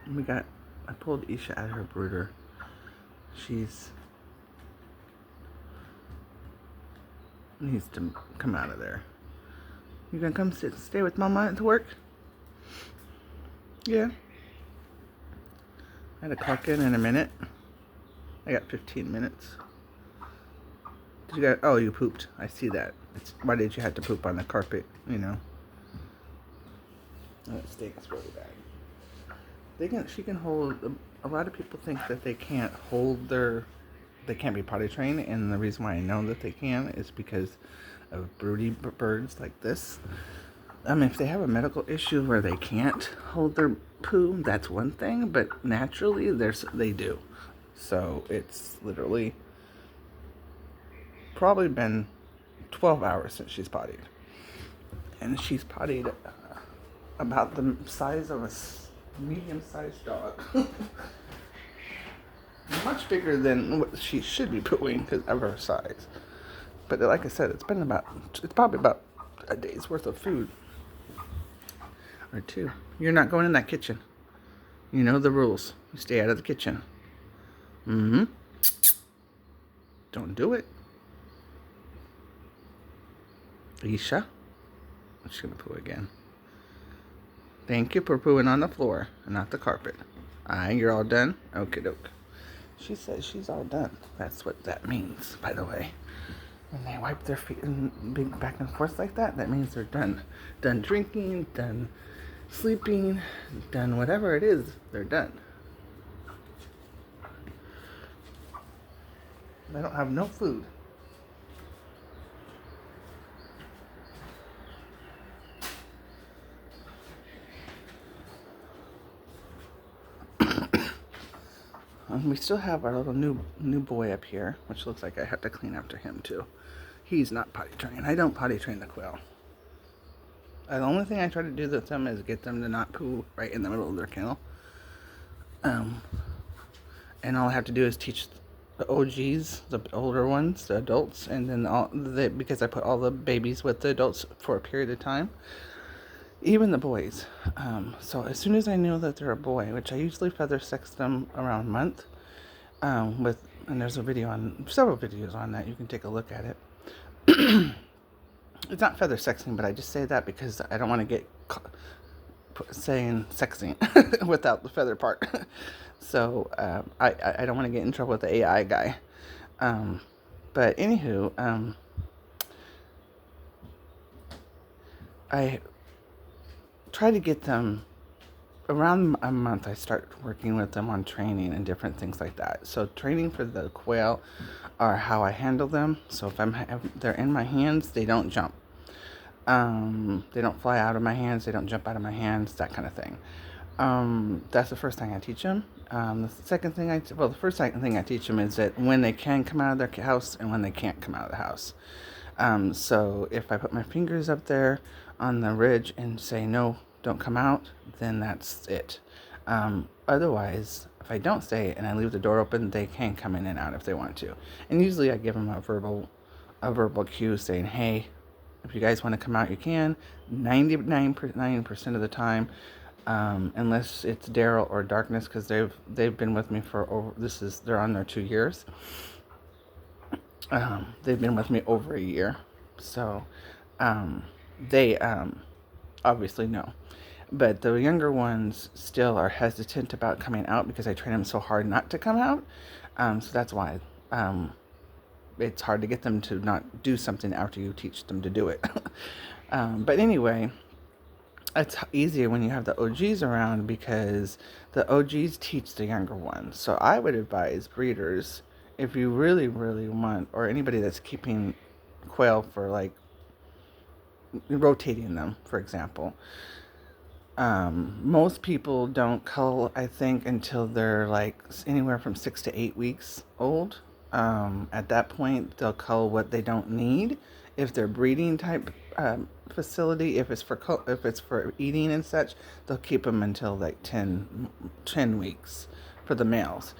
I pulled Isha out of her brooder. She's needs to come out of there. You gonna come stay with Mama at work? Yeah. I had to clock in a minute. I got 15 minutes. You pooped. I see that. Why did you have to poop on the carpet? That stinks really bad. She can hold. A lot of people think that they can't they can't be potty trained, and the reason why I know that they can is because of broody birds like this. If they have a medical issue where they can't hold their poo, that's one thing, but naturally they do. So it's literally probably been 12 hours since she's pottied. And she's pottied about the size of a medium-sized dog. Much bigger than what she should be pooing because of her size. But like I said, it's probably about a day's worth of food. Or two. You're not going in that kitchen. You know the rules. You stay out of the kitchen. Mm-hmm. Don't do it. Isha. She's going to poo again. Thank you for pooing on the floor and not the carpet. You're all done? Okie doke. She says she's all done. That's what that means, by the way. When they wipe their feet and back and forth like that, that means they're done. Done drinking, done sleeping, done whatever it is, they're done. They don't have no food. We still have our little new boy up here, which looks like I have to clean after him too. He's not potty trained. I don't potty train the quail. The only thing I try to do with them is get them to not poo right in the middle of their kennel. And all I have to do is teach the OGs, the older ones, the adults, and then because I put all the babies with the adults for a period of time, even the boys. So as soon as I know that they're a boy, which I usually feather sex them around a month, and there's several videos on that, you can take a look at it. It's not feather sexing, but I just say that because I don't want to get saying sexing without the feather part. So I don't want to get in trouble with the AI guy. But anywho, I try to get them around a month. I start working with them on training and different things like that. So training for the quail are how I handle them. So if they're in my hands, they don't jump. They don't fly out of my hands. They don't jump out of my hands. That kind of thing. That's the first thing I teach them. The first thing I teach them is that when they can come out of their house and when they can't come out of the house. So if I put my fingers up there on the ridge and say, no, don't come out, then that's it. Otherwise, if I don't say it and I leave the door open, they can come in and out if they want to. And usually I give them a verbal cue saying, hey, if you guys want to come out, you can. 99% of the time, unless it's Daryl or Darkness, because they've been with me they're on their 2 years. They've been with me over a year, so they obviously know. But the younger ones still are hesitant about coming out because I train them so hard not to come out. So that's why it's hard to get them to not do something after you teach them to do it. But anyway, it's easier when you have the OGs around because the OGs teach the younger ones. So I would advise breeders, if you really, really want, or anybody that's keeping quail for like rotating them, for example. Most people don't cull, I think, until they're like anywhere from 6 to 8 weeks old. At that point, they'll cull what they don't need. If they're breeding type facility, if it's for eating and such, they'll keep them until like 10 weeks for the males.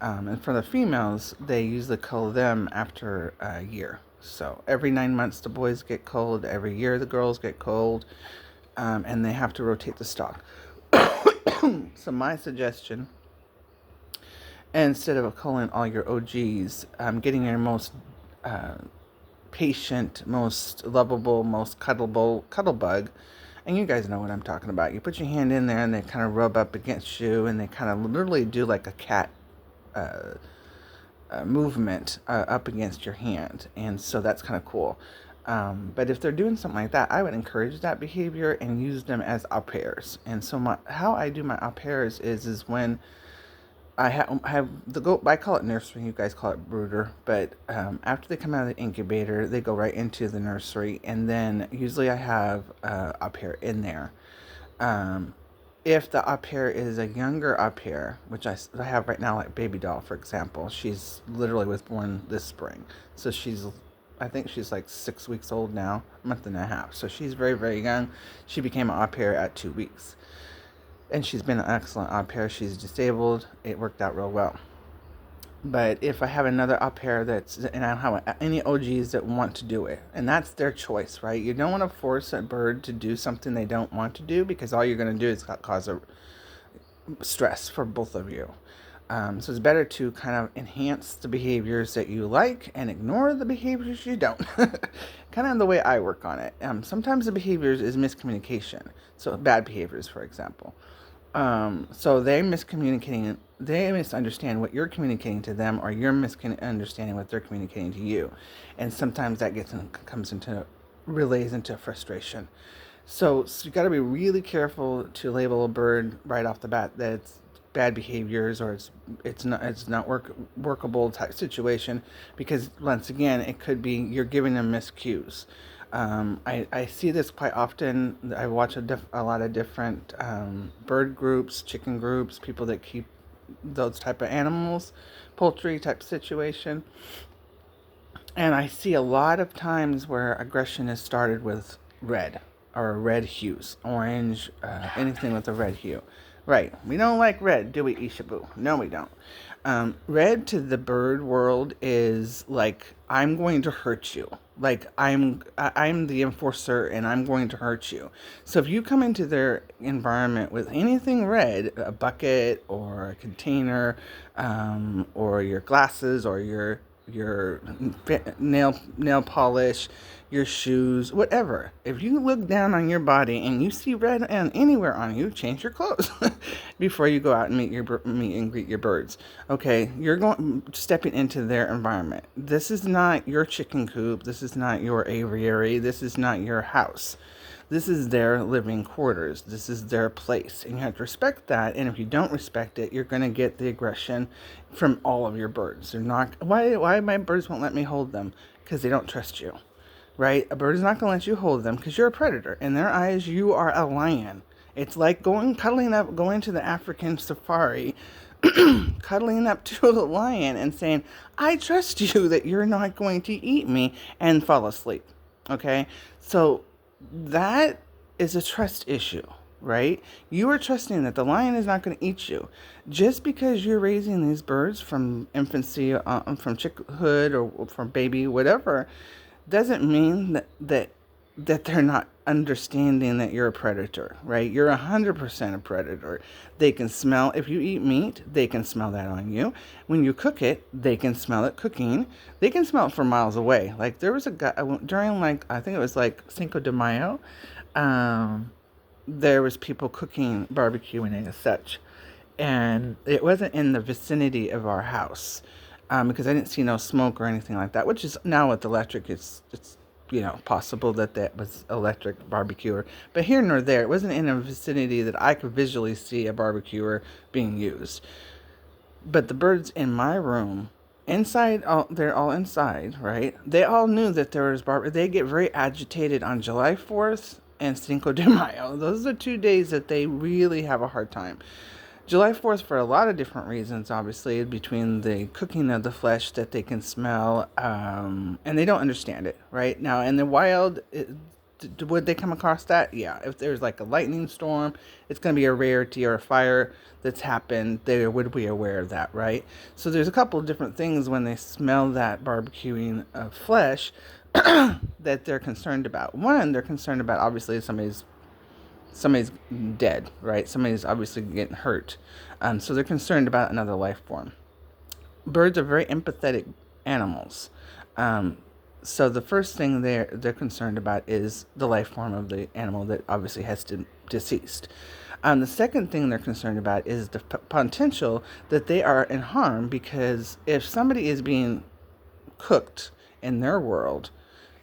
And for the females, they usually cull them after a year. So every 9 months, the boys get culled. Every year, the girls get culled. And they have to rotate the stock. So my suggestion, instead of calling all your OGs, getting your most uh, patient, most lovable, most cuddleable cuddlebug, and you guys know what I'm talking about. You put your hand in there and they kind of rub up against you, and they kind of literally do like a cat uh, movement up against your hand, and so that's kind of cool. But if they're doing something like that, I would encourage that behavior and use them as au pairs. And so how I do my au pairs is when I have the goat. I call it nursery. You guys call it brooder. But after they come out of the incubator, they go right into the nursery, and then usually I have au pair in there. Um, if the au pair is a younger au pair, which I have right now, like Baby Doll, for example, she's literally was born this spring. So I think she's like 6 weeks old now, a month and a half. So she's very, very young. She became an au pair at 2 weeks. And she's been an excellent au pair. She's disabled. It worked out real well. But if I have another au pair and I don't have any OGs that want to do it, and that's their choice, right? You don't want to force a bird to do something they don't want to do, because all you're going to do is cause a stress for both of you. So it's better to kind of enhance the behaviors that you like and ignore the behaviors you don't. Kind of the way I work on it. Sometimes the behaviors is miscommunication. So bad behaviors, for example. So they misunderstand what you're communicating to them, or you're misunderstanding what they're communicating to you. And sometimes that relays into frustration. So you got to be really careful to label a bird right off the bat that it's bad behaviors, or it's not workable type situation, because once again it could be you're giving them miscues. I see this quite often. I watch a lot of different bird groups, chicken groups, people that keep those type of animals, poultry type situation. And I see a lot of times where aggression is started with red, or red hues, orange, anything with a red hue. Right. We don't like red, do we, Ishabu? No, we don't. Red to the bird world is like, I'm going to hurt you. Like I'm the enforcer, and I'm going to hurt you. So if you come into their environment with anything red, a bucket or a container, or your glasses, or your nail polish, your shoes, whatever. If you look down on your body and you see red and anywhere on you, change your clothes before you go out and meet and greet your birds. Okay, you're stepping into their environment. This is not your chicken coop. This is not your aviary. This is not your house. This is their living quarters. This is their place. And you have to respect that. And if you don't respect it, you're going to get the aggression from all of your birds. They're not, why my birds won't let me hold them? Because they don't trust you, right? A bird is not going to let you hold them because you're a predator. In their eyes, you are a lion. It's like going to the African safari, cuddling up to a lion and saying, I trust you that you're not going to eat me, and fall asleep. Okay? So that is a trust issue, right? You are trusting that the lion is not going to eat you. Just because you're raising these birds from infancy, from chickhood, or from baby, whatever, doesn't mean that they're not understanding that you're a predator, right? You're 100% a predator. They can smell, if you eat meat, they can smell that on you. When you cook it, they can smell it cooking. They can smell it from miles away. Like there was a guy, during I think it was like Cinco de Mayo, there was people cooking, barbecuing and such. And it wasn't in the vicinity of our house, because I didn't see no smoke or anything like that, which is now with electric, it's possible that was electric barbecuer. But here nor there, it wasn't in a vicinity that I could visually see a barbecuer being used. But the birds in my room, inside, they're all inside, right? They all knew that there was They get very agitated on July 4th and Cinco de Mayo. Those are 2 days that they really have a hard time. July 4th for a lot of different reasons, obviously, between the cooking of the flesh that they can smell, and they don't understand it, right? Now, in the wild, would they come across that? Yeah, if there's like a lightning storm, it's going to be a rarity, or a fire that's happened, they would be aware of that, right? So there's a couple of different things when they smell that barbecuing of flesh that they're concerned about. One, they're concerned about, obviously, somebody's somebody's dead, right? Somebody's obviously getting hurt. So they're concerned about another life form. Birds are very empathetic animals. Um, so the first thing they're concerned about is the life form of the animal that obviously has to deceased. The second thing they're concerned about is the potential that they are in harm, because if somebody is being cooked in their world,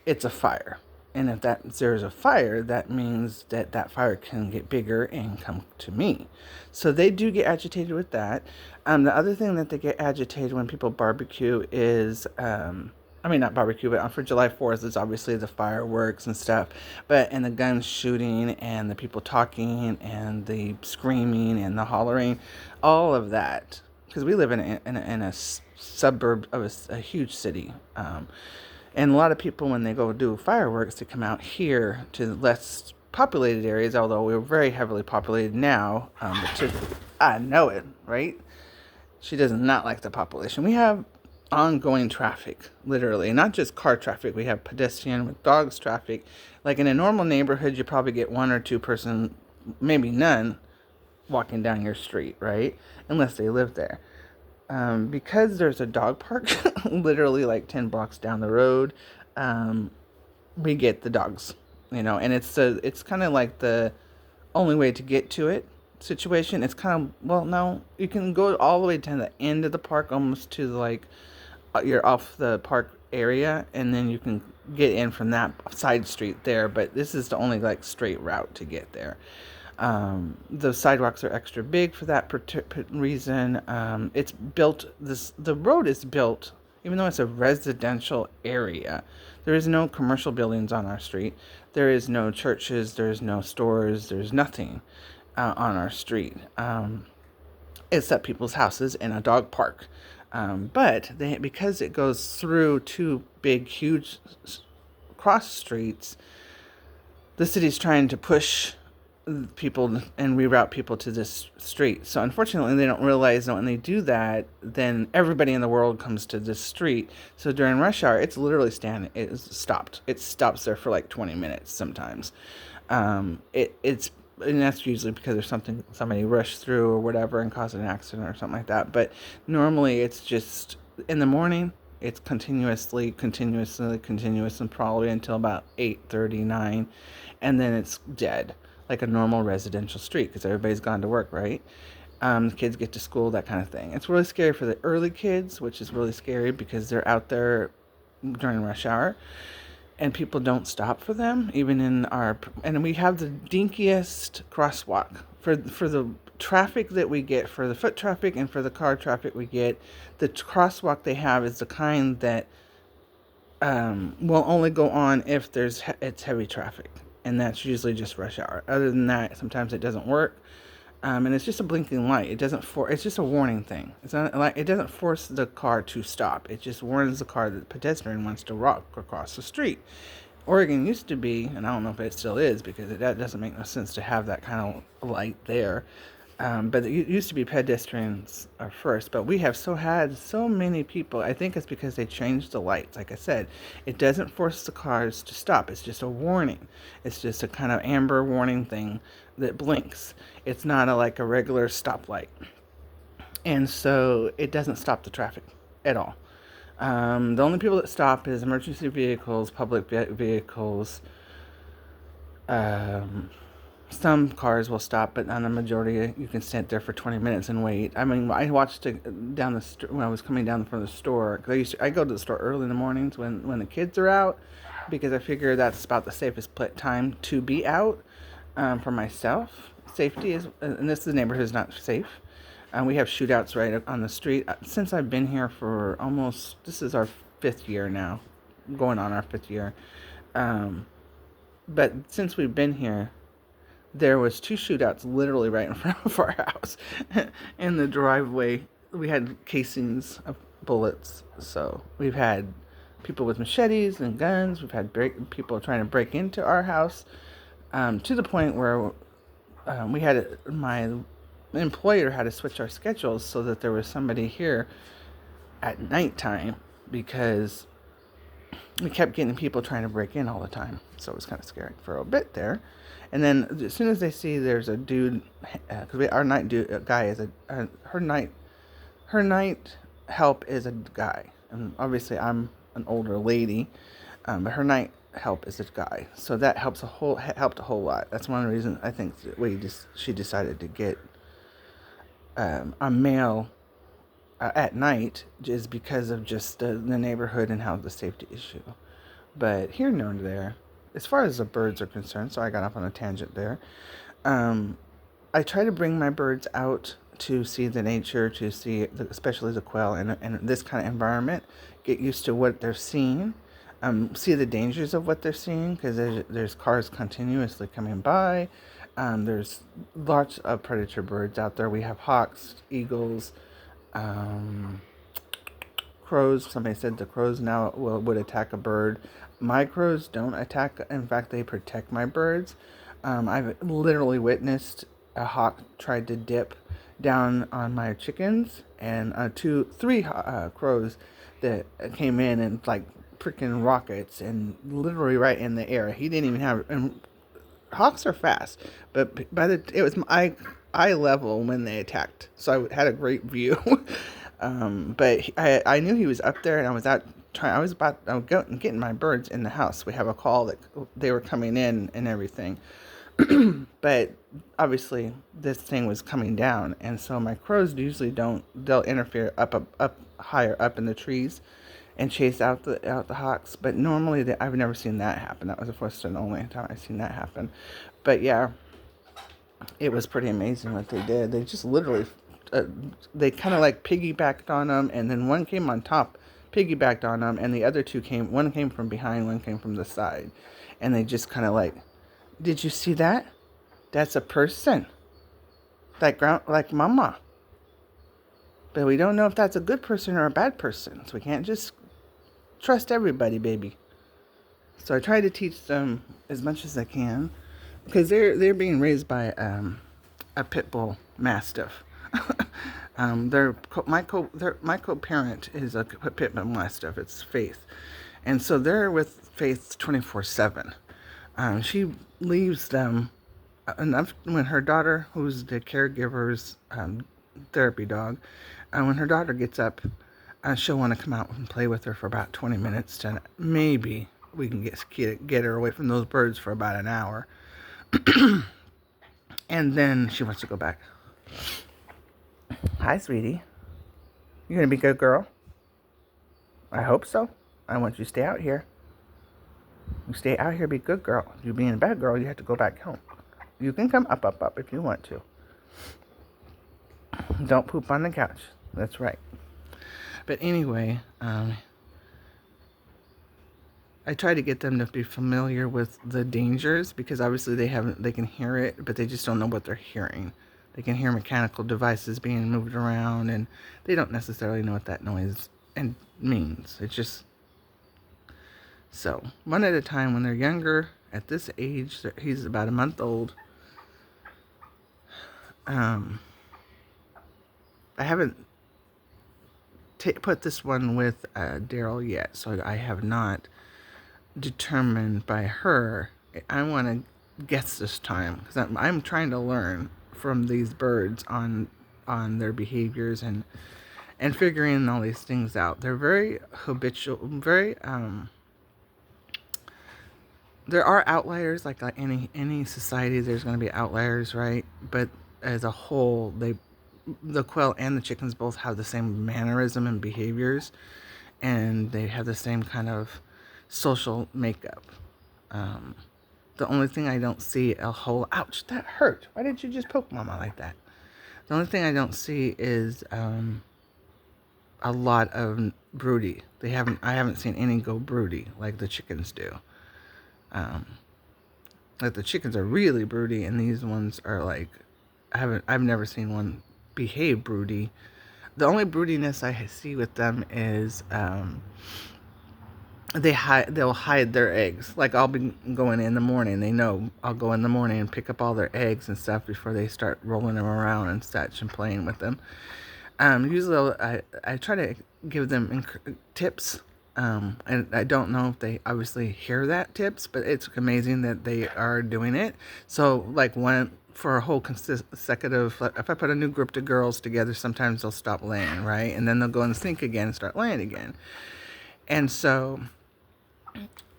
it's a fire. And if there's a fire, that means that fire can get bigger and come to me. So they do get agitated with that. The other thing that they get agitated when people barbecue is, I mean, not barbecue, but for July 4th, it's obviously the fireworks and stuff, and the guns shooting and the people talking and the screaming and the hollering, all of that. Because we live in a suburb of a huge city. And a lot of people, when they go do fireworks, they come out here to less populated areas, although we're very heavily populated now. I know it, right? She does not like the population. We have ongoing traffic, literally, not just car traffic. We have pedestrian with dogs traffic. Like in a normal neighborhood, you probably get one or two person, maybe none, walking down your street, right? Unless they live there. Because there's a dog park literally like 10 blocks down the road, um, we get the dogs, and it's kind of like the only way to get to it situation. It's kind of, well, no, you can go all the way to the end of the park, almost to like you're off the park area, and then you can get in from that side street there, but this is the only like straight route to get there. The sidewalks are extra big for that reason. It's built, the road is built, even though it's a residential area. There is no commercial buildings on our street. There is no churches. There's no stores. There's nothing on our street, except people's houses and a dog park. But because it goes through two big, huge cross streets, the city's trying to push people and reroute people to this street. So unfortunately, they don't realize that when they do that, then everybody in the world comes to this street. So during rush hour, it's literally it's stopped. It stops there for like 20 minutes sometimes. It's and that's usually because there's somebody rushed through or whatever and caused an accident or something like that. But normally it's just in the morning. It's continuous, and probably until about 8:39, and then it's dead, like a normal residential street, because everybody's gone to work, right? The kids get to school, that kind of thing. It's really scary for the early kids, which is really scary because they're out there during rush hour, and people don't stop for them, even and we have the dinkiest crosswalk for the traffic that we get, for the foot traffic and for the car traffic we get. The crosswalk they have is the kind that will only go on if it's heavy traffic, and that's usually just rush hour. Other than that, sometimes it doesn't work. And it's just a blinking light. It doesn't it's just a warning thing. It's not like, it doesn't force the car to stop. It just warns the car that the pedestrian wants to walk across the street. Oregon used to be, and I don't know if it still is, because that doesn't make no sense to have that kind of light there. But it used to be pedestrians are first, but we have had so many people. I think it's because they changed the lights. Like I said, it doesn't force the cars to stop. It's just a warning. It's just a kind of amber warning thing that blinks. It's not like a regular stoplight. And so it doesn't stop the traffic at all. The only people that stop is emergency vehicles, public vehicles. Some cars will stop, but on the majority, you can stand there for 20 minutes and wait. I mean, I watched it when I was coming down from the store. Cause I go to the store early in the mornings when the kids are out, because I figure that's about the safest time to be out. For myself, safety is, and this neighborhood is not safe. We have shootouts right on the street. Since I've been here for this is our 5th year now, going on our 5th year. But since we've been here, there was 2 shootouts literally right in front of our house. In the driveway, we had casings of bullets. So we've had people with machetes and guns. We've had people trying to break into our house, to the point where my employer had to switch our schedules so that there was somebody here at nighttime, because we kept getting people trying to break in all the time. So it was kind of scary for a bit there. And then as soon as they see there's a dude, because our night guy is her night help is a guy, and obviously I'm an older lady, but her night help is a guy, so that helped a whole lot. That's one of the reasons I think she decided to get a male at night, is because of just the neighborhood and how the safety issue. But here, nor there, as far as the birds are concerned, so I got off on a tangent there. Um, I try to bring my birds out to see the nature, to see, especially the quail, in this kind of environment, get used to what they're seeing, see the dangers of what they're seeing, because there's cars continuously coming by. There's lots of predator birds out there. We have hawks, eagles, um, crows. Somebody said the crows now would attack a bird. My crows don't attack. In fact, they protect my birds. I've literally witnessed a hawk tried to dip down on my chickens, and three crows that came in and like freaking rockets, and literally right in the air. He didn't even have. And hawks are fast, but it was my eye level when they attacked, so I had a great view. But I knew he was up there, and I was out trying. I was getting my birds in the house. We have a call that they were coming in and everything. But obviously this thing was coming down, and so my crows usually they'll interfere up higher up in the trees and chase out the hawks. But normally I've never seen that happen. That was the first and only time I've seen that happen. But yeah, it was pretty amazing what they did. They just literally they kind of like piggybacked on them, and then one came on top, piggybacked on them, and the other two one came from behind, one came from the side, and they just kind of like, did you see that? That's a person. Like mama. But we don't know if that's a good person or a bad person. So we can't just trust everybody, baby. So I try to teach them as much as I can, because they're being raised by a pit bull mastiff. My co-parent is a pit bull mastiff. It's Faith, and so they're with Faith 24/7. She leaves them enough when her daughter, who's the caregiver's therapy dog, when her daughter gets up, she'll want to come out and play with her for about 20 minutes to maybe we can get her away from those birds for about an hour. And then she wants to go back. Hi, sweetie. You gonna be a good girl? I hope so. I want you to stay out here. You stay out here, be a good girl. You being a bad girl, you have to go back home. You can come up if you want to. Don't poop on the couch. That's right. But anyway, I try to get them to be familiar with the dangers, because obviously they can hear it, but they just don't know what they're hearing. They can hear mechanical devices being moved around, and they don't necessarily know what that noise means. It's just, so one at a time. When they're younger, at this age, he's about a month old. I haven't put this one with Daryl yet, so I have not determined by her. I want to guess this time, because I'm trying to learn from these birds on their behaviors and figuring all these things out. They're very habitual, very there are outliers, like any society. There's going to be outliers, right? But as a whole, the quail and the chickens both have the same mannerism and behaviors, and they have the same kind of social makeup. The only thing I don't see a whole, ouch, that hurt. Why did you just poke mama like that? The only thing I don't see is a lot of broody. I haven't seen any go broody like the chickens do. Like the chickens are really broody, and these ones are like, I've never seen one behave broody. The only broodiness I see with them is they'll hide their eggs. Like I'll be going in the morning. They know I'll go in the morning and pick up all their eggs and stuff before they start rolling them around and such and playing with them. Usually I try to give them tips And I don't know if they obviously hear that tips, but it's amazing that they are doing it. So like for a whole consecutive, if I put a new group of girls together, sometimes they'll stop laying, right? And then they'll go in the sink again and start laying again. And so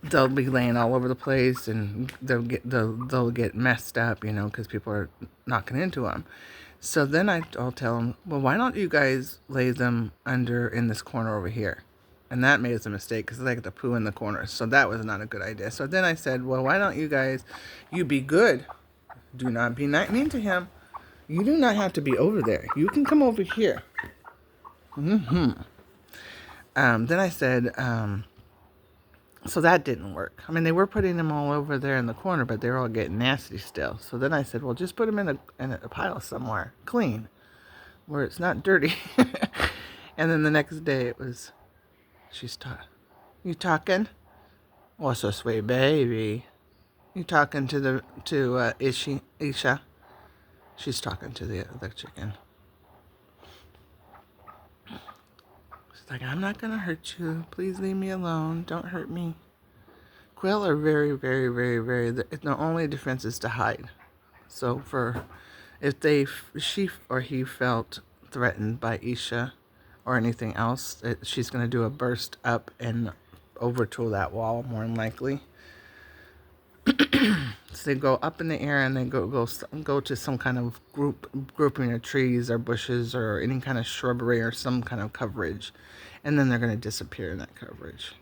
they'll be laying all over the place, and they'll get messed up, because people are knocking into them. So then I'll tell them, well, why don't you guys lay them under in this corner over here? And that made us a mistake because they get to poo in the corner. So that was not a good idea. So then I said, well, why don't you be good. Do not be mean to him. You do not have to be over there. You can come over here. Then I said, so that didn't work. I mean, they were putting them all over there in the corner, but they were all getting nasty still. So then I said, well, just put them in a pile somewhere, clean, where it's not dirty. And then the next day it was, you talking? What's so sweet, baby? You talking to Isha? She's talking to the chicken. She's like, I'm not gonna hurt you. Please leave me alone. Don't hurt me. Quail are very, very, very, very. The only defense is to hide. So if she or he felt threatened by Isha or anything else, she's gonna do a burst up and over to that wall more than likely. So they go up in the air and they go to some kind of grouping of trees or bushes or any kind of shrubbery or some kind of coverage, and then they're going to disappear in that coverage.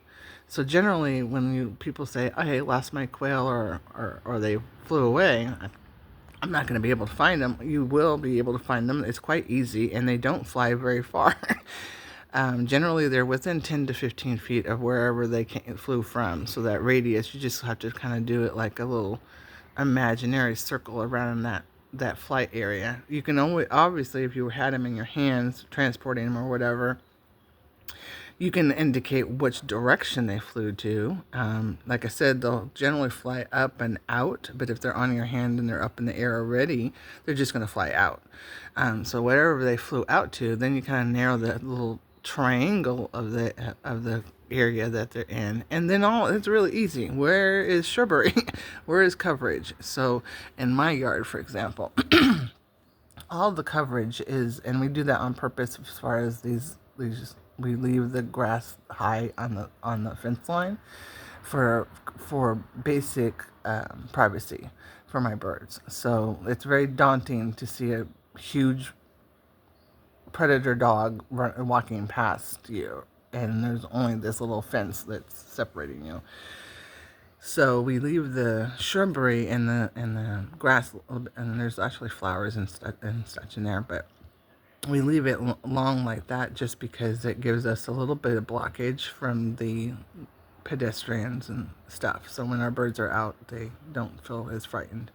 So generally, when people say, "I lost my quail" or they flew away, I'm not going to be able to find them. You will be able to find them. It's quite easy, and they don't fly very far. Generally, they're within 10 to 15 feet of wherever they flew from. So that radius, you just have to kind of do it like a little imaginary circle around that flight area. You can obviously, if you had them in your hands, transporting them or whatever, you can indicate which direction they flew to. Like I said, they'll generally fly up and out, but if they're on your hand and they're up in the air already, they're just going to fly out. So wherever they flew out to, then you kind of narrow that little triangle of the area that they're in, and then it's really easy. Where is shrubbery? Where is coverage? So in my yard, for example, all the coverage is, and we do that on purpose as far as we leave the grass high on the fence line for basic privacy for my birds. So it's very daunting to see a huge predator dog walking past you, and there's only this little fence that's separating you. So we leave the shrubbery and the grass, and there's actually flowers and such in there, but we leave it long like that just because it gives us a little bit of blockage from the pedestrians and stuff. So when our birds are out, they don't feel as frightened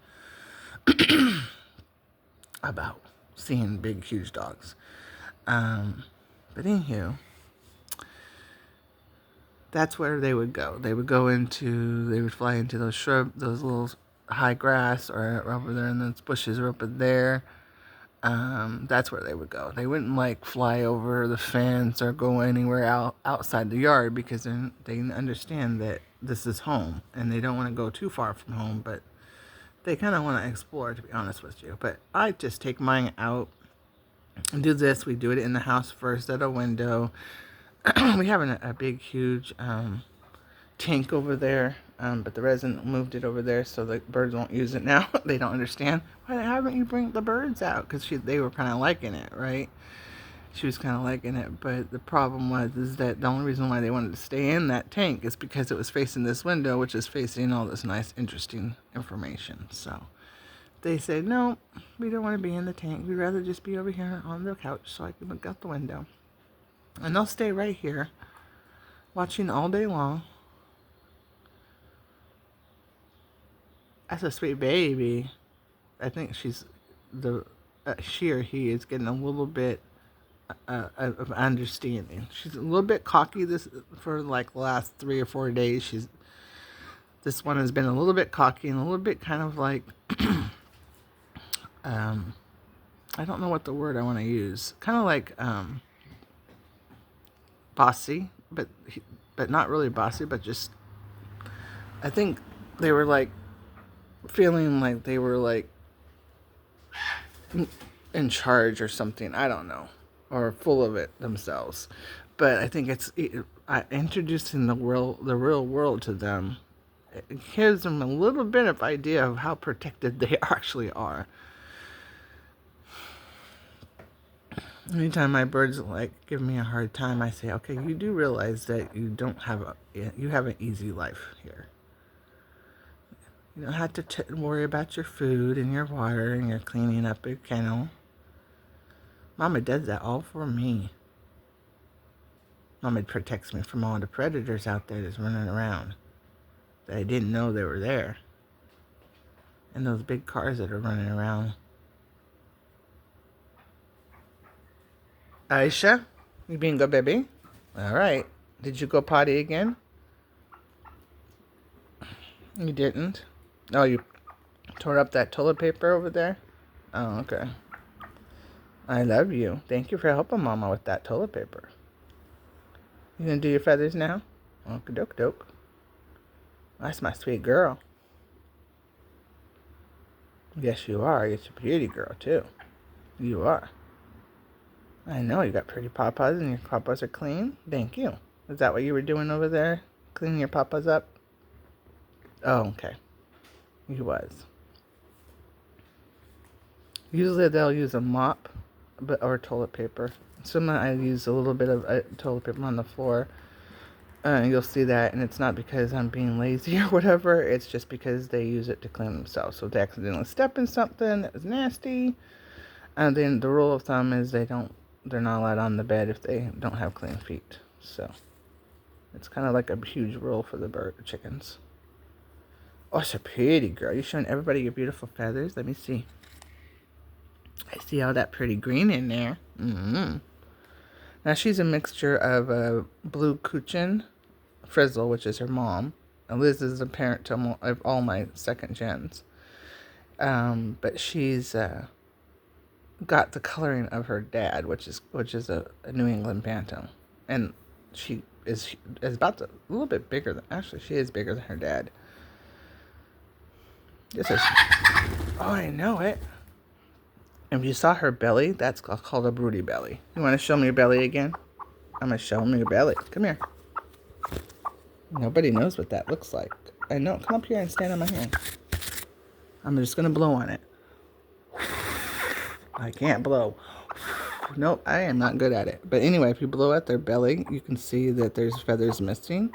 about seeing big, huge dogs. But anywho, that's where they would go. They would fly into those little high grass, or over there in those bushes or up there. That's where they would go. They wouldn't like fly over the fence or go anywhere outside the yard, because they understand that this is home and they don't want to go too far from home, but they kind of want to explore, to be honest with you. But I just take mine out and do this. We do it in the house first at a window. We have a big, huge tank over there, but the resident moved it over there so the birds won't use it now. They don't understand. Why haven't you bring the birds out? Because they were kind of liking it, right? She was kind of liking it, but the problem is that the only reason why they wanted to stay in that tank is because it was facing this window, which is facing all this nice, interesting information. So they said, no, we don't want to be in the tank. We'd rather just be over here on the couch so I can look out the window. And they'll stay right here, watching all day long. That's a sweet baby. I think she or he is getting a little bit of understanding. She's a little bit cocky for like the last 3 or 4 days. This one has been a little bit cocky and a little bit kind of like I don't know what the word I want to use. Kind of like bossy, but but not really bossy, but just, I think they were like feeling like they were like in charge or something. I don't know, or full of it themselves. But I think introducing the real world to them. It gives them a little bit of idea of how protected they actually are. Anytime my birds like give me a hard time, I say, okay, you do realize that you have an easy life here. You don't have to worry about your food and your water and your cleaning up your kennel. Mama does that all for me. Mama protects me from all the predators out there that's running around that I didn't know they were there. And those big cars that are running around. Aisha, you being good, baby? All right. Did you go potty again? You didn't? Oh, you tore up that toilet paper over there? Oh, okay. I love you. Thank you for helping Mama with that toilet paper. You gonna do your feathers now? Okie doke doke. That's my sweet girl. Yes, you are. You're a beauty girl, too. You are. I know, you got pretty papas and your papas are clean. Thank you. Is that what you were doing over there? Cleaning your papas up? Oh, okay. He was. Usually they'll use a mop or toilet paper. Sometimes I use a little bit of toilet paper on the floor. You'll see that, and it's not because I'm being lazy or whatever. It's just because they use it to clean themselves. So if they accidentally step in something that was nasty, and then the rule of thumb is they're not allowed on the bed if they don't have clean feet. So it's kind of like a huge rule for the chickens. Oh, it's a pretty girl. You showing everybody your beautiful feathers? Let me see. I see all that pretty green in there. Mm-hmm. Now she's a mixture of blue Cochin, Frizzle, which is her mom. And Liz is the parent to all my second gens. But she's got the coloring of her dad, which is a New England Bantam, and she is about a little bit bigger than, actually she is bigger than her dad. Oh, I know it. And if you saw her belly, that's called a broody belly. You want to show me your belly again? I'm going to show me your belly. Come here. Nobody knows what that looks like. I know. Come up here and stand on my hand. I'm just going to blow on it. I can't blow. Nope, I am not good at it. But anyway, if you blow at their belly, you can see that there's feathers missing.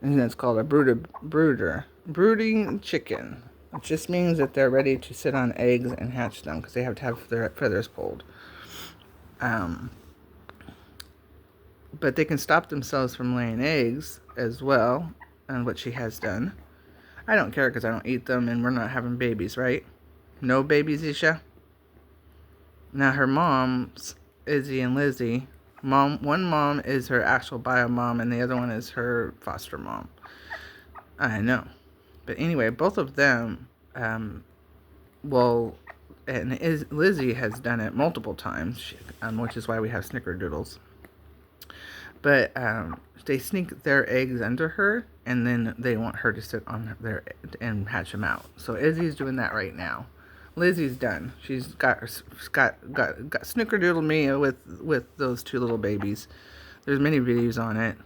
And that's called a brooding chicken. It just means that they're ready to sit on eggs and hatch them because they have to have their feathers pulled. But they can stop themselves from laying eggs as well, and what she has done. I don't care because I don't eat them and we're not having babies, right? No babies, Isha? Now her moms, Izzy and Lizzie, one mom is her actual bio mom and the other one is her foster mom. I know. But anyway, both of them, Lizzie has done it multiple times, which is why we have snickerdoodles. But they sneak their eggs under her, and then they want her to sit on there and hatch them out. So Izzy's doing that right now. Lizzie's done. She's got snickerdoodle me with those two little babies. There's many videos on it.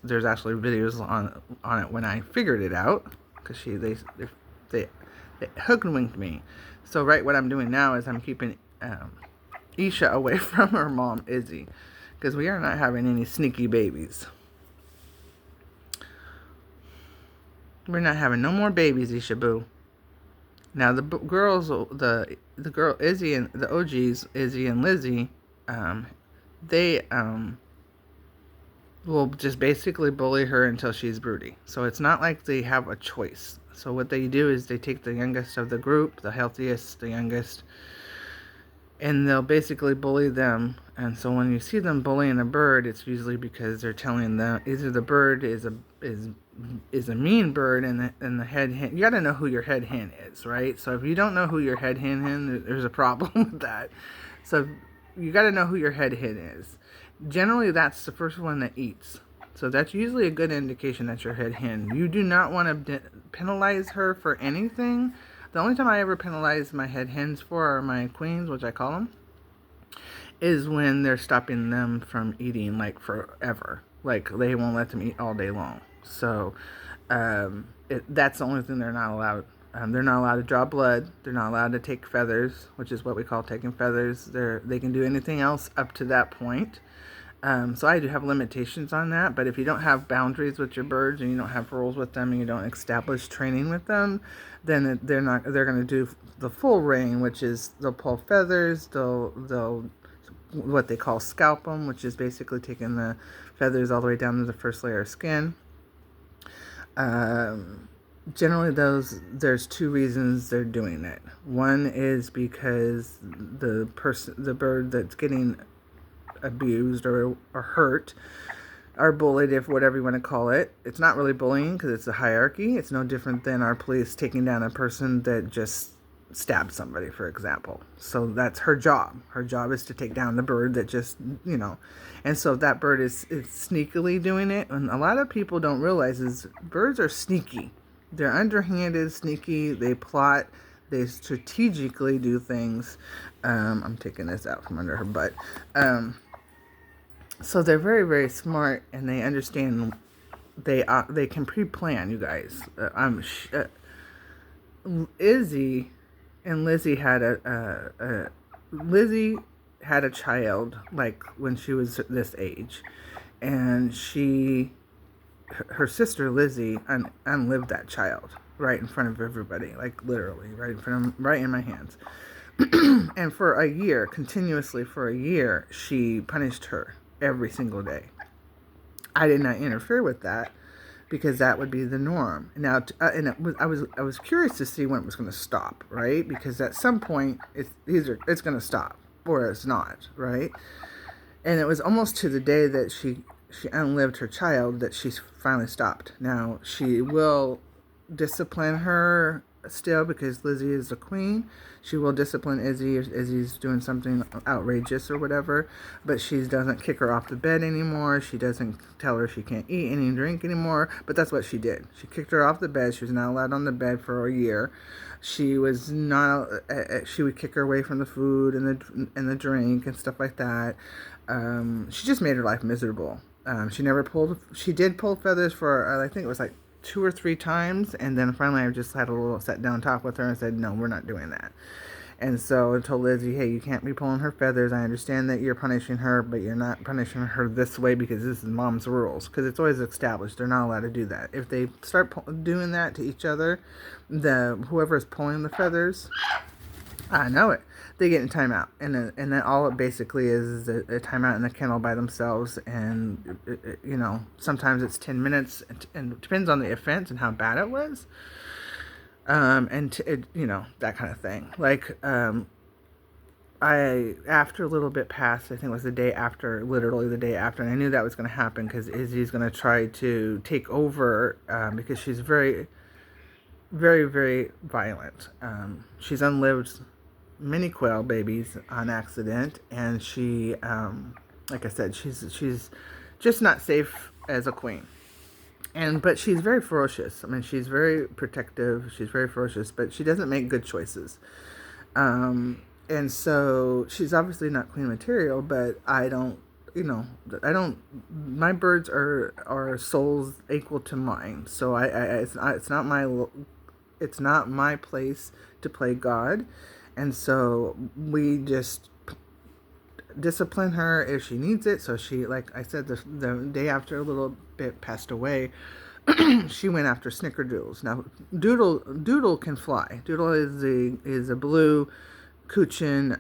There's actually videos on it when I figured it out. Because they hoodwinked me. So what I'm doing now is I'm keeping Isha away from her mom, Izzy. Because we are not having any sneaky babies. We're not having no more babies, Isha Boo. Now the girls, the girl Izzy and the OGs, Izzy and Lizzie, they will just basically bully her until she's broody. So it's not like they have a choice. So what they do is they take the youngest of the group, the healthiest, the youngest, and they'll basically bully them. And so when you see them bullying a bird, it's usually because they're telling them either the bird is a mean bird and the head hen. You got to know who your head hen is, right? So if you don't know who your head hen is, there's a problem with that. So you got to know who your head hen is. Generally, that's the first one that eats. So that's usually a good indication that your head hen. You do not want to penalize her for anything. The only time I ever penalize my head hens for, or my queens, which I call them, is when they're stopping them from eating like forever. Like they won't let them eat all day long. So that's the only thing they're not allowed. They're not allowed to draw blood. They're not allowed to take feathers, which is what we call taking feathers. They can do anything else up to that point. So I do have limitations on that, but if you don't have boundaries with your birds and you don't have rules with them and you don't establish training with them, then they're going to do the full reign, which is they'll pull feathers, they'll what they call scalp them, which is basically taking the feathers all the way down to the first layer of skin. Generally there's two reasons they're doing it. One is because the bird that's getting abused or hurt or bullied, if whatever you want to call it. It's not really bullying because it's a hierarchy. It's no different than our police taking down a person that just stabbed somebody, for example. So that's her job. Her job is to take down the bird that just, and so if that bird is sneakily doing it, and a lot of people don't realize is birds are sneaky. They're underhanded, sneaky, they plot, they strategically do things. I'm taking this out from under her butt. So they're very, very smart, and they understand. They can pre-plan. You guys, Izzy and Lizzie had Lizzie had a child like when she was this age, and her sister Lizzie unlived that child right in front of everybody, like literally right in my hands. And for a year, continuously for a year, she punished her every single day. I did not interfere with that because that would be the norm. Now, I was curious to see when it was going to stop, right? Because at some point, it's going to stop or it's not, right? And it was almost to the day that she unlived her child that she finally stopped. Now, she will discipline her still because Lizzie is the queen. She will discipline Izzy if Izzy's doing something outrageous or whatever, but she doesn't kick her off the bed anymore. She doesn't tell her she can't eat any drink anymore, but that's what she did. She kicked her off the bed. She was not allowed on the bed for a year. She was not, she would kick her away from the food and the drink and stuff like that. She just made her life miserable. She did pull feathers for, I think it was like 2 or 3 times, and then finally I just had a little sit down talk with her and said, no, we're not doing that. And so I told Lizzie, hey, you can't be pulling her feathers. I understand that you're punishing her, but you're not punishing her this way because this is mom's rules. Because it's always established. They're not allowed to do that. If they start doing that to each other, whoever is pulling the feathers, I know it, they get in timeout. And then all it basically is a timeout in the kennel by themselves. And, sometimes it's 10 minutes. And it depends on the offense and how bad it was. That kind of thing. Like, after a little bit passed, I think it was literally the day after, and I knew that was going to happen because Izzy's going to try to take over, because she's very, very, very violent. She's unlived many quail babies on accident, and she, like I said, she's just not safe as a queen. But she's very ferocious. I mean, she's very protective. She's very ferocious, but she doesn't make good choices. And so she's obviously not queen material, but my birds are souls equal to mine. So it's not my place to play God. And so we just discipline her if she needs it. So she, like I said, the day after a little bit passed away, she went after snickerdoodles. Now, Doodle can fly. Doodle is a blue Cochin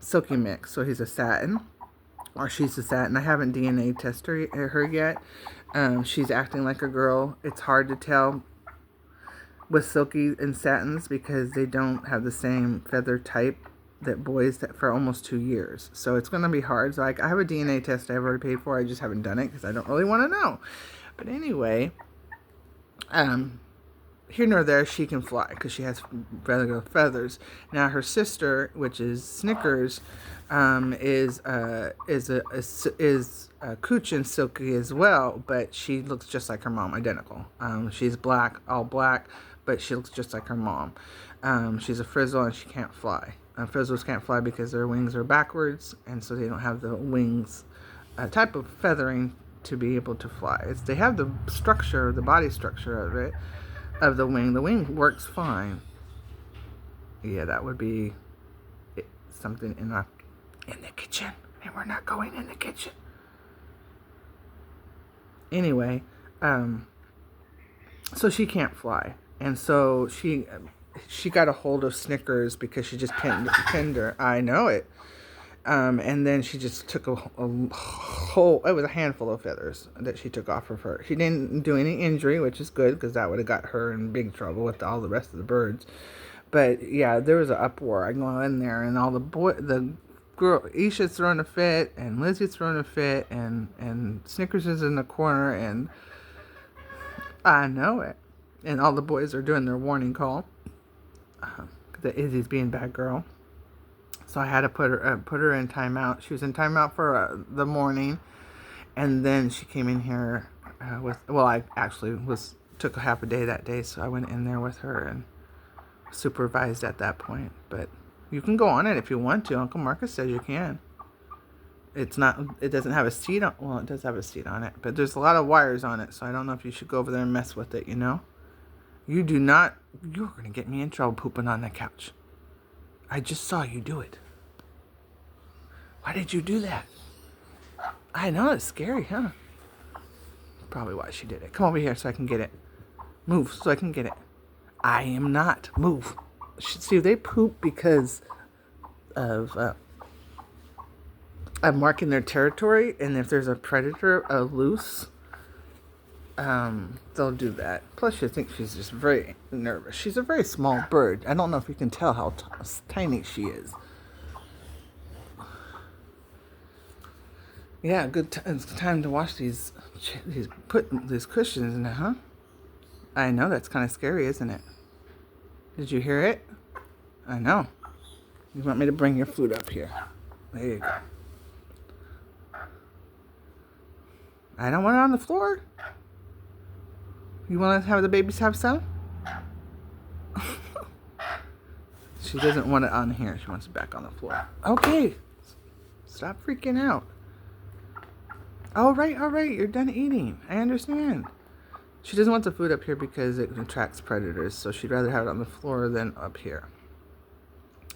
silky mix, so he's a satin, or she's a satin. I haven't DNA tested her yet. She's acting like a girl. It's hard to tell with silky and satins because they don't have the same feather type that boys for almost 2 years. So it's going to be hard. So I have a DNA test I've already paid for. I just haven't done it because I don't really want to know. But anyway, here nor there, she can fly because she has regular feathers. Now her sister, which is Snickers, is cooch and silky as well, but she looks just like her mom, identical. She's black, all black, but she looks just like her mom. She's a frizzle and she can't fly. Frizzles can't fly because their wings are backwards, and so they don't have the wings type of feathering to be able to fly. They have the structure, the body structure of it, of the wing. The wing works fine. Yeah, that would be something in the kitchen, and we're not going in the kitchen. Anyway, so she can't fly, and so she got a hold of Snickers because she just pinned her. I know it. And then she just took a whole, it was a handful of feathers that she took off of her. She didn't do any injury, which is good because that would have got her in big trouble with all the rest of the birds. But yeah, there was an uproar. I go in there and all the girl, Isha's throwing a fit and Lizzie's throwing a fit and Snickers is in the corner and I know it. And all the boys are doing their warning call. That Izzy's being bad girl. So I had to put her in timeout. She was in timeout for the morning, and then she came in here I actually took a half a day that day, so I went in there with her and supervised at that point. But you can go on it if you want to. Uncle Marcus says you can. It doesn't have a seat on. Well, it does have a seat on it, but there's a lot of wires on it, so I don't know if you should go over there and mess with it. You do not. You're gonna get me in trouble pooping on the couch. I just saw you do it. Why did you do that? I know, it's scary, huh? Probably why she did it. Come over here so I can get it. Move so I can get it. I am not. Move. See, they poop because of marking their territory, and if there's a predator loose, they'll do that. Plus, I think she's just very nervous. She's a very small bird. I don't know if you can tell how tiny she is. Yeah, it's time to wash these cushions in it, huh? I know, that's kind of scary, isn't it? Did you hear it? I know. You want me to bring your food up here? There you go. I don't want it on the floor. You want to have the babies have some? She doesn't want it on here. She wants it back on the floor. Okay. Stop freaking out. All right. You're done eating. I understand. She doesn't want the food up here because it attracts predators, so she'd rather have it on the floor than up here.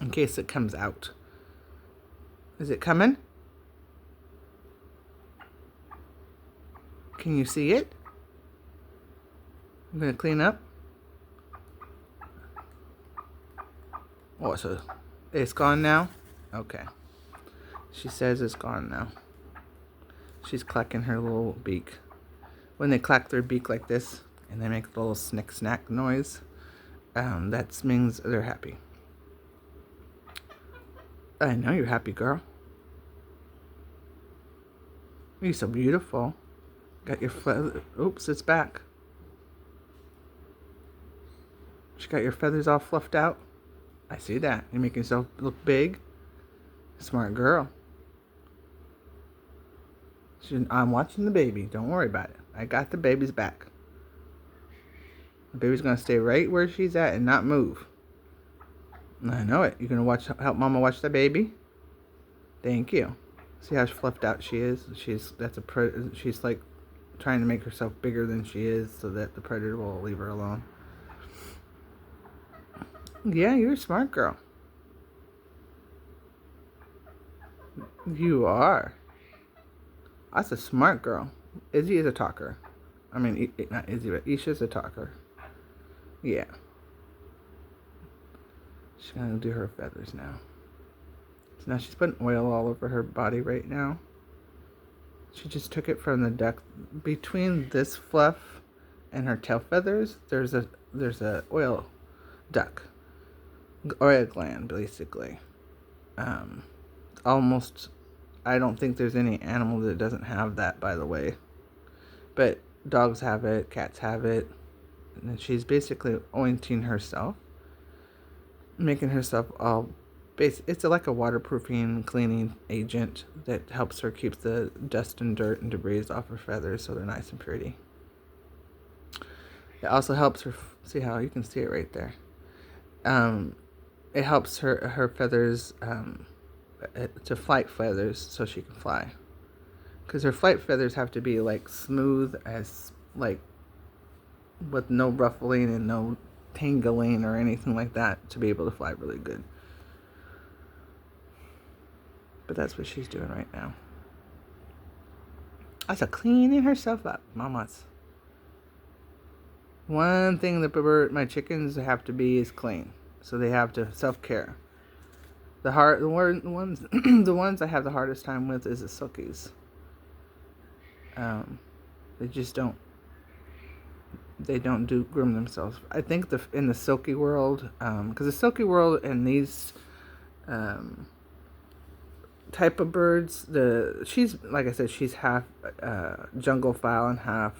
In case it comes out. Is it coming? Can you see it? I'm going to clean up. Oh, so it's gone now? Okay. She says it's gone now. She's clacking her little beak. When they clack their beak like this, and they make a little snick-snack noise, that means they're happy. I know you're happy, girl. You're so beautiful. Got your feather. Oops, it's back. She got your feathers all fluffed out. I see that. You're making yourself look big. Smart girl. I'm watching the baby. Don't worry about it. I got the baby's back. The baby's going to stay right where she's at and not move. I know it. You're going to help Mama watch the baby? Thank you. See how fluffed out she is? She's like trying to make herself bigger than she is so that the predator will leave her alone. Yeah, you're a smart girl. You are. That's a smart girl. Izzy is a talker. I mean, not Izzy, but Isha's a talker. Yeah. She's going to do her feathers now. So now she's putting oil all over her body right now. She just took it from the duck. Between this fluff and her tail feathers, there's a oil duct. Oil gland, basically. Almost, I don't think there's any animal that doesn't have that, by the way. But dogs have it, cats have it. And she's basically ointing herself, making herself all it's like a waterproofing cleaning agent that helps her keep the dust and dirt and debris off her feathers so they're nice and pretty. It also helps her, see how you can see it right there. It helps her feathers to flight feathers so she can fly. Because her flight feathers have to be like smooth as like with no ruffling and no tangling or anything like that to be able to fly really good. But that's what she's doing right now. That's cleaning herself up, mamas. One thing that my chickens have to be is clean, so they have to self-care. The ones the ones I have the hardest time with is the silkies. They just don't do groom themselves. I think in the silky world, because the silky world and these type of birds, she's like I said, she's half jungle fowl and half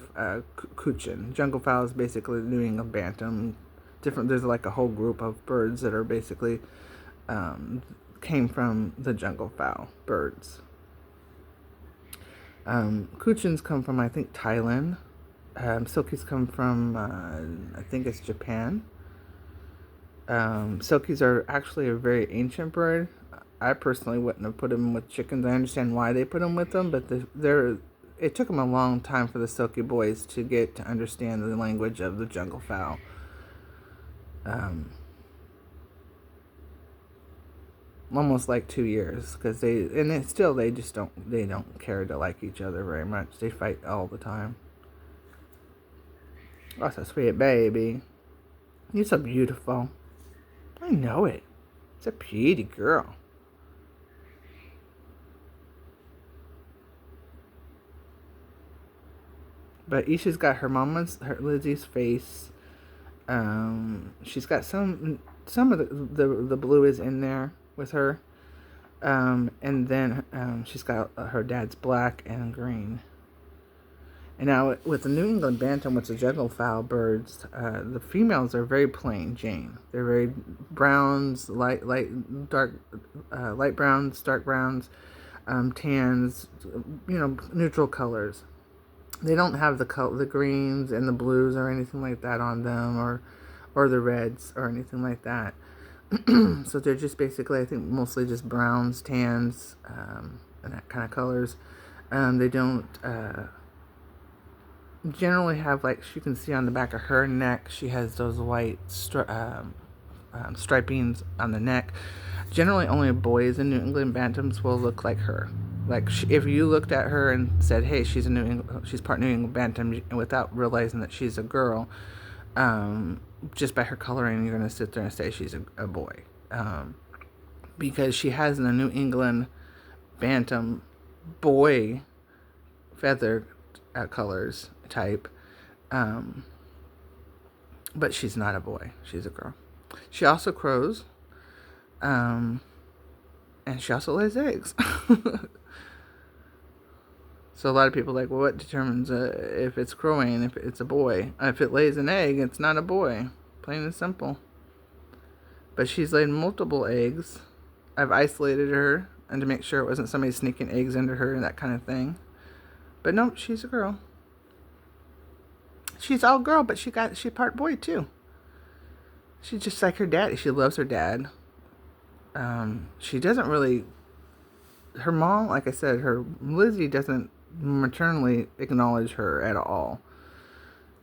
Cochin. Jungle fowl is basically New England bantam. There's like a whole group of birds that are basically came from the jungle fowl birds. Cochins come from, I think, Thailand. Silkies come from I think it's Japan. Silkies are actually a very ancient bird. I personally wouldn't have put them with chickens. I understand why they put them with them, but it took them a long time for the silky boys to get to understand the language of the jungle fowl. Almost like 2 years, because they just don't care to like each other very much. They fight all the time. That's a sweet baby. You're so beautiful. I know it. It's a pretty girl. But Isha's got her Lizzie's face. She's got some of the blue is in there with her. And then she's got her dad's black and green. And now with the New England bantam, which is jungle fowl birds, the females are very plain Jane. They're very browns, light browns, dark browns, tans, neutral colors. They don't have the greens and the blues or anything like that on them, or the reds or anything like that. So they're just basically, I think, mostly just browns, tans, and that kind of colors. They don't generally have, like you can see on the back of her neck, she has those white stripings on the neck. Generally, only boys in New England bantams will look like her. Like if you looked at her and said, "Hey, she's part New England bantam," and without realizing that she's a girl, just by her coloring, you're gonna sit there and say she's a boy, because she has the New England bantam boy feather colors type, but she's not a boy. She's a girl. She also crows, and she also lays eggs. So a lot of people are like, well, what determines if it's crowing, if it's a boy? If it lays an egg, it's not a boy. Plain and simple. But she's laid multiple eggs. I've isolated her and to make sure it wasn't somebody sneaking eggs into her and that kind of thing. But no, she's a girl. She's all girl, but she's part boy too. She's just like her daddy. She loves her dad. She doesn't really. Her mom, like I said, Lizzie doesn't maternally acknowledge her at all.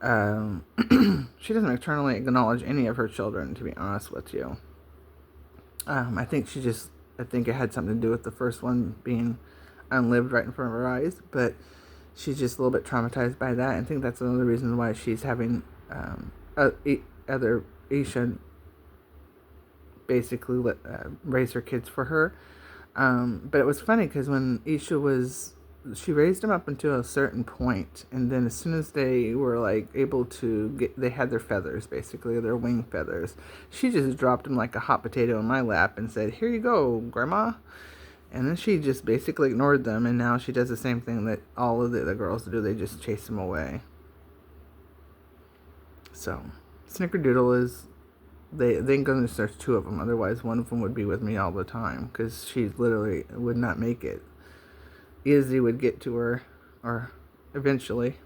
She doesn't maternally acknowledge any of her children, to be honest with you. I think it had something to do with the first one being unlived right in front of her eyes, but she's just a little bit traumatized by that. I think that's another reason why she's having other Isha basically raise her kids for her. But it was funny because when she raised them up until a certain point, and then as soon as they were like able to they had their feathers, basically their wing feathers, she just dropped them like a hot potato in my lap and said, "Here you go, Grandma." And then she just basically ignored them, and now she does the same thing that all of the other girls do. They just chase them away. So, Snickerdoodle is, thank goodness there's two of them. Otherwise, one of them would be with me all the time because she literally would not make it. Izzy would get to her, or eventually.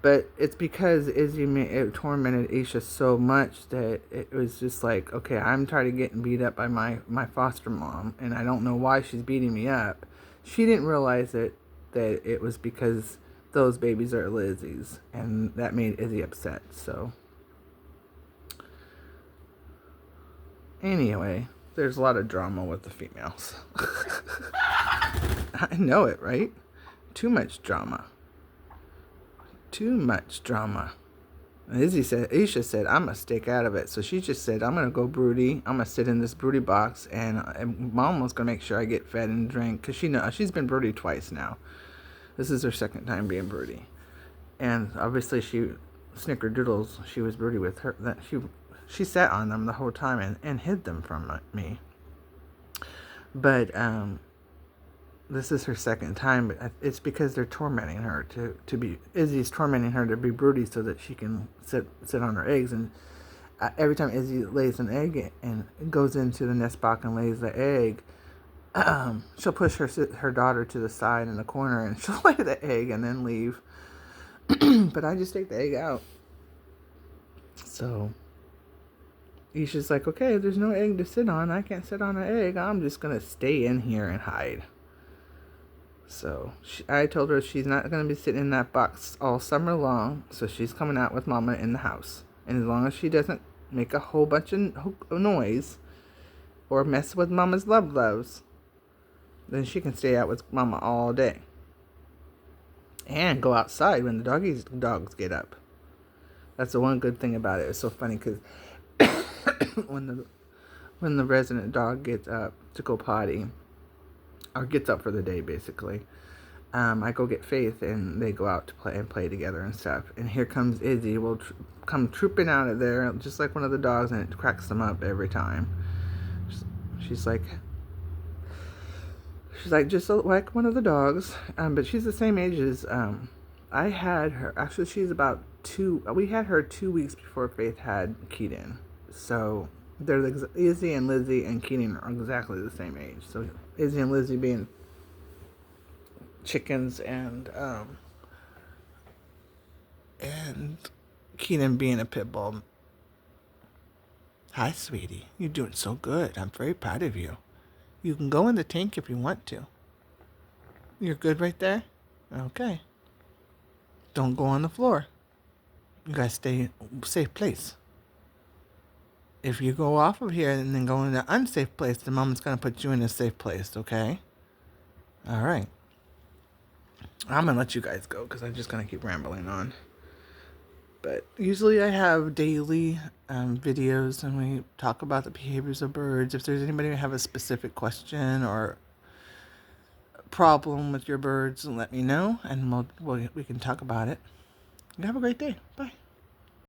But it's because Izzy it tormented Isha so much that it was just like, okay, I'm tired of getting beat up by my foster mom, and I don't know why she's beating me up. She didn't realize that it was because those babies are Lizzie's, and that made Izzy upset. So anyway, there's a lot of drama with the females. I know it, right? Too much drama. Too much drama. Isha said, I'm going to stick out of it. So she just said, I'm going to go broody. I'm going to sit in this broody box, and Mom was going to make sure I get fed and drink. Because she's been broody twice now. This is her second time being broody. And obviously Snickerdoodles, she was broody with her. She sat on them the whole time and hid them from me. But this is her second time, but it's because they're tormenting her to be. Izzy's tormenting her to be broody so that she can sit on her eggs. And every time Izzy lays an egg and goes into the nest box and lays the egg, she'll push her daughter to the side in the corner, and she'll lay the egg and then leave. But I just take the egg out. So Isha's like, okay, there's no egg to sit on. I can't sit on an egg. I'm just gonna stay in here and hide. So I told her she's not going to be sitting in that box all summer long. So she's coming out with Mama in the house. And as long as she doesn't make a whole bunch of noise or mess with Mama's loves, then she can stay out with Mama all day. And go outside when the dogs get up. That's the one good thing about it. It's so funny because when the resident dog gets up to go potty, or gets up for the day, basically, I go get Faith, and they go out to play together and stuff. And here comes Izzy, will come trooping out of there, just like one of the dogs, and it cracks them up every time. She's like just like one of the dogs, but she's the same age as I had her. Actually, she's about 2. We had her 2 weeks before Faith had Keaton, so they're Izzy and Lizzie and Keaton are exactly the same age. So Izzy and Lizzie being chickens, and Keaton being a pit bull. Hi, sweetie. You're doing so good. I'm very proud of you. You can go in the tank if you want to. You're good right there? Okay. Don't go on the floor. You gotta stay in a safe place. If you go off of here and then go in an unsafe place, the mom's going to put you in a safe place, okay? All right. I'm going to let you guys go because I'm just going to keep rambling on. But usually I have daily videos, and we talk about the behaviors of birds. If there's anybody who have a specific question or problem with your birds, let me know, and we can talk about it. You have a great day. Bye.